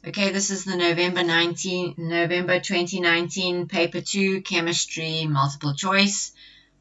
Okay, this is the November 2019 paper 2 chemistry multiple choice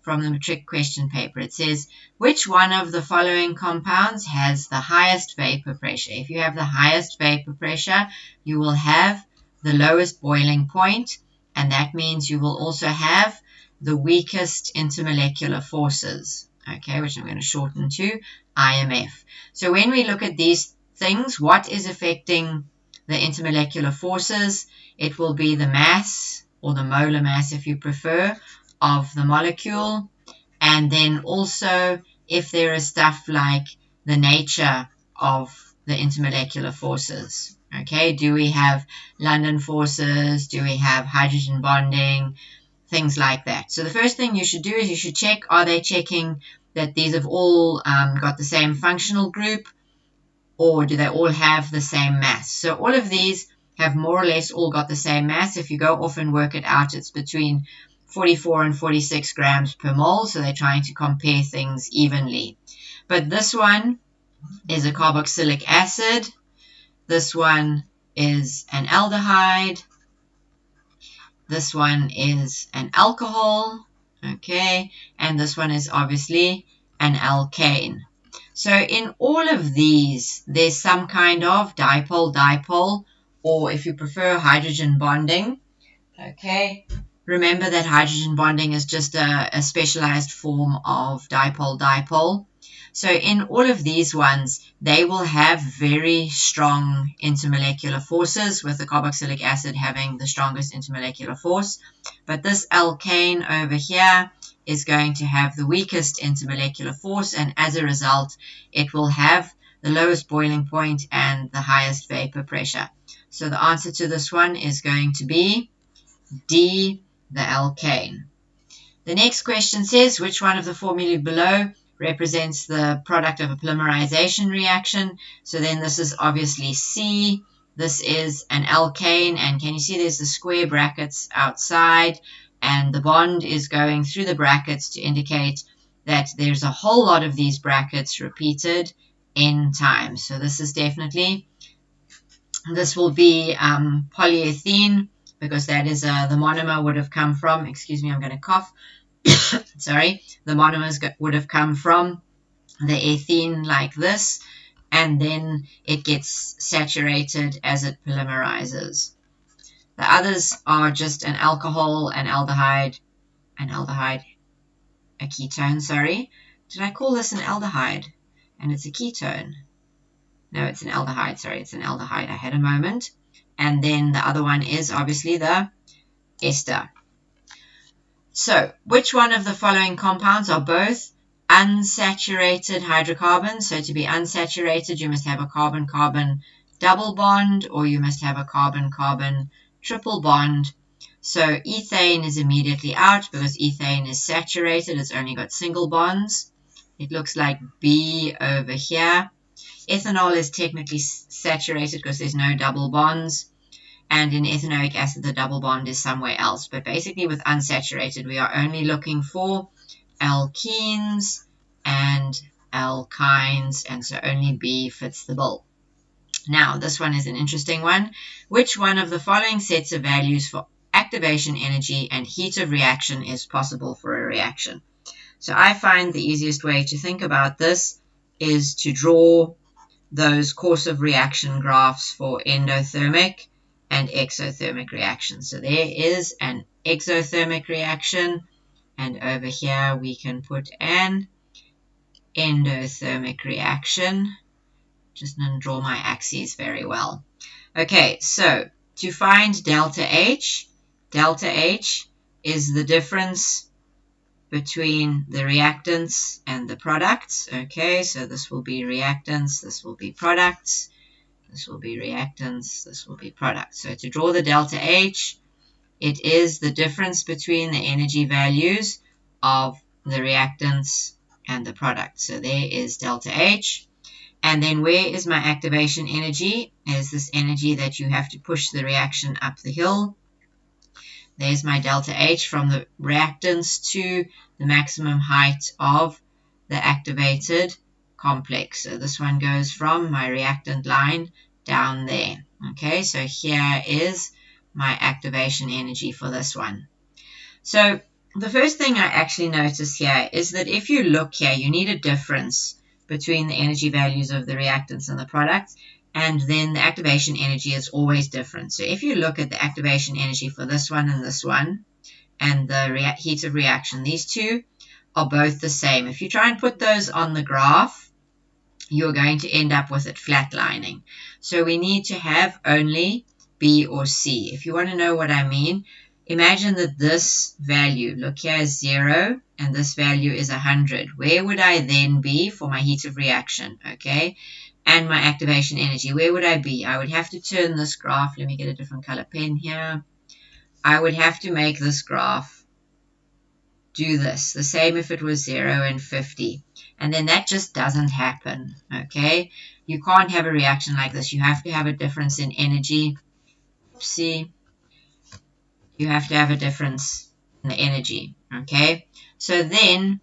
from the Matric question paper. It says, which one of the following compounds has the highest vapor pressure? If you have the highest vapor pressure, you will have the lowest boiling point, and that means you will also have the weakest intermolecular forces, okay, which I'm going to shorten to IMF. So when we look at these things, what is affecting the intermolecular forces? It will be the mass, or the molar mass if you prefer, of the molecule, and then also if there is stuff like the nature of the intermolecular forces. Okay, do we have London forces? Do we have hydrogen bonding? Things like that. So the first thing you should do is you should check, are they checking that these have all got the same functional group, or do they all have the same mass? So all of these have more or less all got the same mass. If you go off and work it out, it's between 44 and 46 grams per mole, so they're trying to compare things evenly. But this one is a carboxylic acid. This one is an aldehyde. This one is an alcohol, okay, and this one is obviously an alkane. So in all of these, there's some kind of dipole, or if you prefer, hydrogen bonding. Okay, remember that hydrogen bonding is just a specialized form of dipole. So in all of these ones, they will have very strong intermolecular forces, with the carboxylic acid having the strongest intermolecular force. But this alkane over here is going to have the weakest intermolecular force, and as a result, it will have the lowest boiling point and the highest vapor pressure. So the answer to this one is going to be D, the alkane. The next question says, which one of the formulae below represents the product of a polymerization reaction? So then this is obviously C. This is an alkane, and can you see there's the square brackets outside, and the bond is going through the brackets to indicate that there's a whole lot of these brackets repeated n times. So this is definitely, this will be polyethene, because that is the monomer would have come from, excuse me, I'm going to cough. Sorry, the monomers would have come from the ethene like this, and then it gets saturated as it polymerizes. The others are just an alcohol, an aldehyde, a ketone, sorry. Did I call this an aldehyde? And it's a ketone. No, it's an aldehyde, sorry, it's an aldehyde. I had a moment. And then the other one is obviously the ester. So, which one of the following compounds are both unsaturated hydrocarbons? So to be unsaturated, you must have a carbon-carbon double bond, or you must have a carbon-carbon triple bond. So ethane is immediately out because ethane is saturated. It's only got single bonds. It looks like B over here. Ethanol is technically saturated because there's no double bonds. And in ethanoic acid, the double bond is somewhere else. But basically with unsaturated, we are only looking for alkenes and alkynes, and so only B fits the bill. Now, this one is an interesting one. Which one of the following sets of values for activation energy and heat of reaction is possible for a reaction? So I find the easiest way to think about this is to draw those course of reaction graphs for endothermic and exothermic reactions. So there is an exothermic reaction, and over here we can put an endothermic reaction. Just going to draw my axes very well. Okay, so to find delta H is the difference between the reactants and the products. Okay, so this will be reactants, this will be products, this will be reactants, this will be products. So to draw the delta H, it is the difference between the energy values of the reactants and the products. So there is delta H. And then where is my activation energy? Is this energy that you have to push the reaction up the hill. There's my delta H from the reactants to the maximum height of the activated complex. So this one goes from my reactant line down there. Okay, so here is my activation energy for this one. So the first thing I actually notice here is that if you look here, you need a difference between the energy values of the reactants and the products, and then the activation energy is always different. So if you look at the activation energy for this one, and the heat of reaction, these two are both the same. If you try and put those on the graph, you're going to end up with it flatlining. So we need to have only B or C. If you want to know what I mean, imagine that this value, look here, is 0, and this value is 100. Where would I then be for my heat of reaction, okay? And my activation energy, where would I be? I would have to turn this graph. Let me get a different color pen here. I would have to make this graph do this. The same if it was 0 and 50. And then that just doesn't happen, okay? You can't have a reaction like this. You have to have a difference in energy. See, you have to have a difference in the energy, okay? So then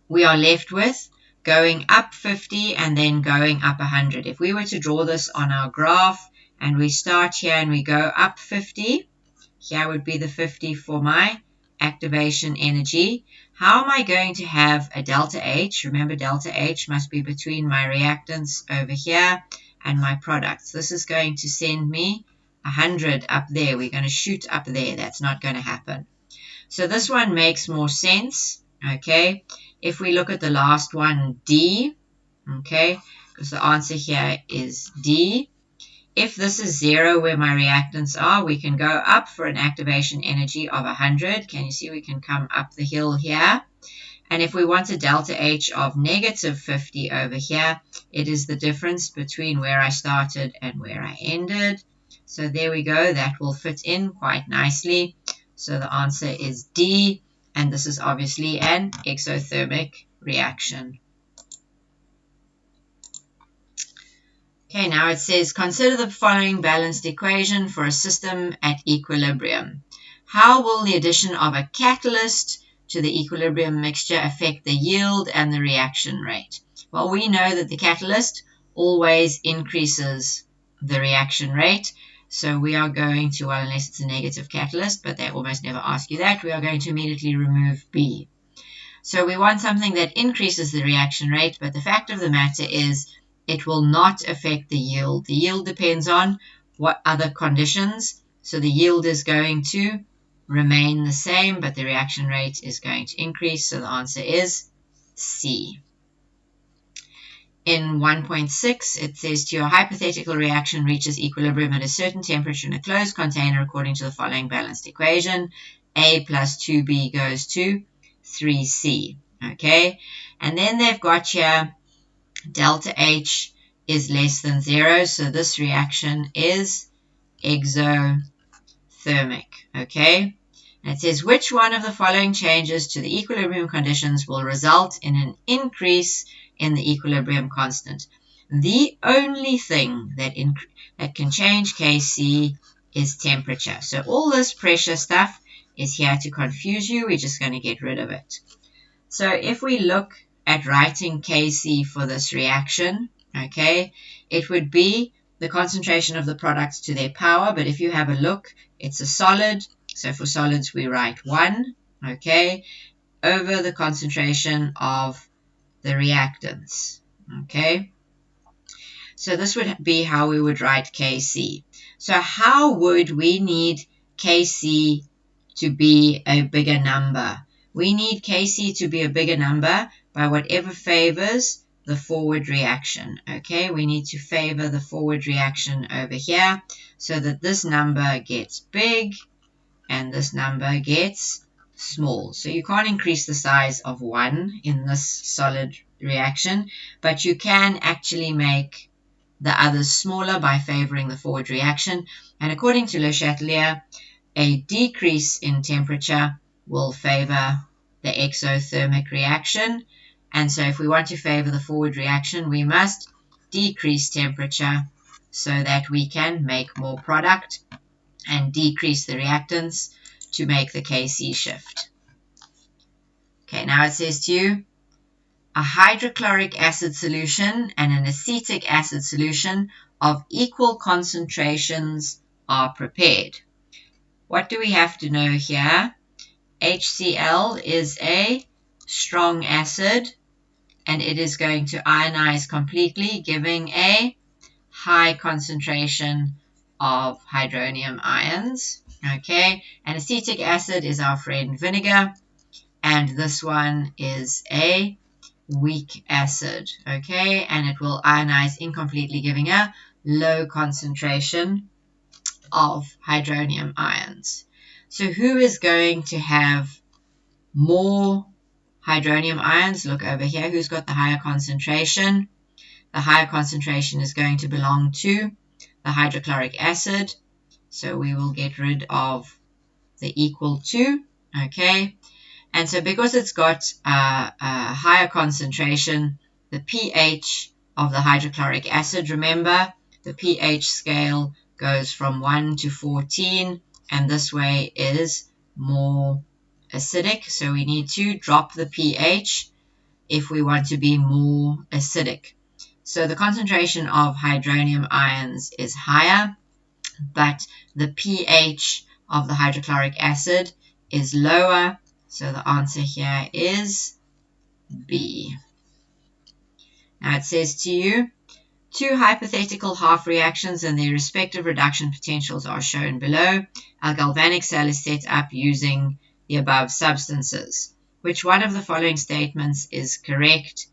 we are left with going up 50 and then going up 100. If we were to draw this on our graph and we start here and we go up 50, here would be the 50 for my activation energy. How am I going to have a delta H? Remember, delta H must be between my reactants over here and my products. This is going to send me 100 up there. We're going to shoot up there. That's not going to happen. So this one makes more sense, okay? If we look at the last one, D, okay, because the answer here is D. If this is 0 where my reactants are, we can go up for an activation energy of 100. Can you see we can come up the hill here? And if we want a delta H of negative 50 over here, it is the difference between where I started and where I ended. So there we go. That will fit in quite nicely. So the answer is D, and this is obviously an exothermic reaction. Okay, now it says, consider the following balanced equation for a system at equilibrium. How will the addition of a catalyst to the equilibrium mixture affect the yield and the reaction rate? Well, we know that the catalyst always increases the reaction rate. So we are going to, well, unless it's a negative catalyst, but they almost never ask you that, we are going to immediately remove B. So we want something that increases the reaction rate, but the fact of the matter is it will not affect the yield. The yield depends on what other conditions. So the yield is going to remain the same, but the reaction rate is going to increase. So the answer is C. In 1.6, it says to your hypothetical reaction reaches equilibrium at a certain temperature in a closed container according to the following balanced equation. A plus 2B goes to 3C. Okay, and then they've got here delta H is less than 0, so this reaction is exothermic. Okay, and it says which one of the following changes to the equilibrium conditions will result in an increase in the equilibrium constant. The only thing that can change Kc is temperature. So all this pressure stuff is here to confuse you. We're just going to get rid of it. So if we look at writing Kc for this reaction, okay, it would be the concentration of the products to their power, but if you have a look, it's a solid. So for solids, we write 1, okay, over the concentration of the reactants, okay. So this would be how we would write Kc. So how would we need Kc to be a bigger number? We need Kc to be a bigger number by whatever favors the forward reaction. Okay, we need to favor the forward reaction over here so that this number gets big and this number gets small. So you can't increase the size of 1 in this solid reaction, but you can actually make the others smaller by favoring the forward reaction. And according to Le Chatelier, a decrease in temperature will favor the exothermic reaction. And so if we want to favor the forward reaction, we must decrease temperature so that we can make more product and decrease the reactants to make the Kc shift. Okay, now it says to you, a hydrochloric acid solution and an acetic acid solution of equal concentrations are prepared. What do we have to know here? HCl is a strong acid and it is going to ionize completely, giving a high concentration of hydronium ions. Okay, and acetic acid is our friend vinegar, and this one is a weak acid. Okay, and it will ionize incompletely, giving a low concentration of hydronium ions. So who is going to have more hydronium ions? Look over here. Who's got the higher concentration? The higher concentration is going to belong to the hydrochloric acid. So we will get rid of the equal to. Okay. And so because it's got a higher concentration, the pH of the hydrochloric acid, remember, the pH scale goes from 1 to 14, and this way is more acidic. So we need to drop the pH if we want to be more acidic. So the concentration of hydronium ions is higher, but the pH of the hydrochloric acid is lower. So the answer here is B. Now it says to you, two hypothetical half reactions and their respective reduction potentials are shown below. Our galvanic cell is set up using the above substances. Which one of the following statements is correct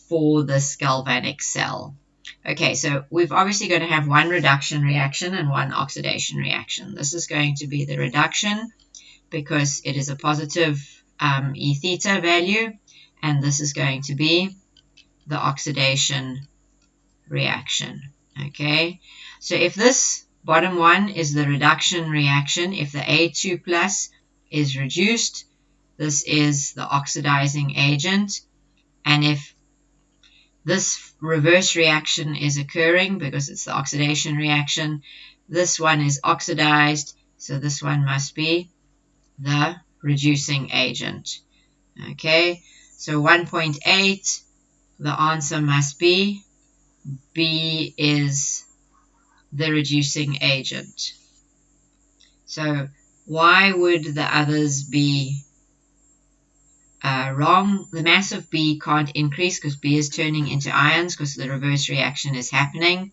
for this galvanic cell? Okay, so we've obviously going to have one reduction reaction and one oxidation reaction. This is going to be the reduction because it is a positive E theta value, and this is going to be the oxidation reaction. Okay, so if this bottom one is the reduction reaction, if the A2 plus is reduced, this is the oxidizing agent, and if this reverse reaction is occurring because it's the oxidation reaction, this one is oxidized, so this one must be the reducing agent. Okay, so 1.8, the answer must be B is the reducing agent. So why would the others be wrong? The mass of B can't increase because B is turning into ions because the reverse reaction is happening.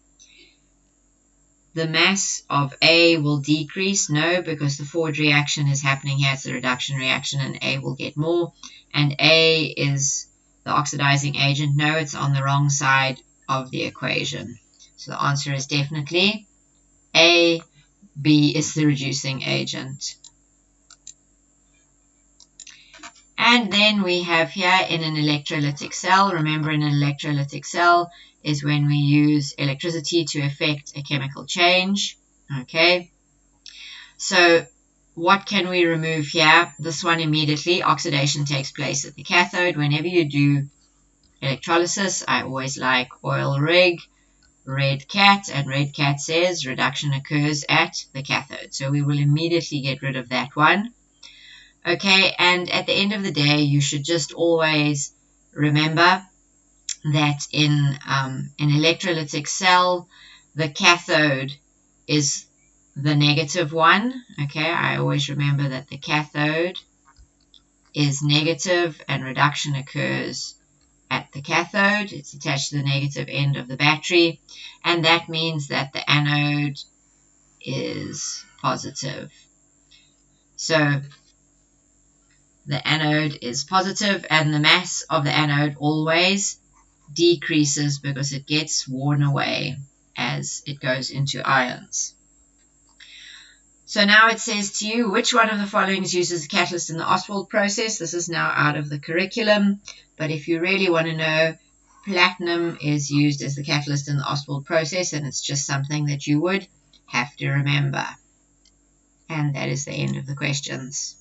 The mass of A will decrease, no, because the forward reaction is happening here. It's the reduction reaction and A will get more. And A is the oxidizing agent, no, it's on the wrong side of the equation. So the answer is definitely A. B is the reducing agent. And then we have here in an electrolytic cell, remember an electrolytic cell is when we use electricity to effect a chemical change. Okay, so what can we remove here? This one immediately, oxidation takes place at the cathode. Whenever you do electrolysis, I always like oil rig, red cat, and red cat says reduction occurs at the cathode. So we will immediately get rid of that one. Okay, and at the end of the day, you should just always remember that in an electrolytic cell, the cathode is the negative one. Okay, I always remember that the cathode is negative and reduction occurs at the cathode. It's attached to the negative end of the battery, and that means that the anode is positive. So the anode is positive, and the mass of the anode always decreases because it gets worn away as it goes into ions. So now it says to you, which one of the following uses a catalyst in the Ostwald process? This is now out of the curriculum, but if you really want to know, platinum is used as the catalyst in the Ostwald process, and it's just something that you would have to remember. And that is the end of the questions.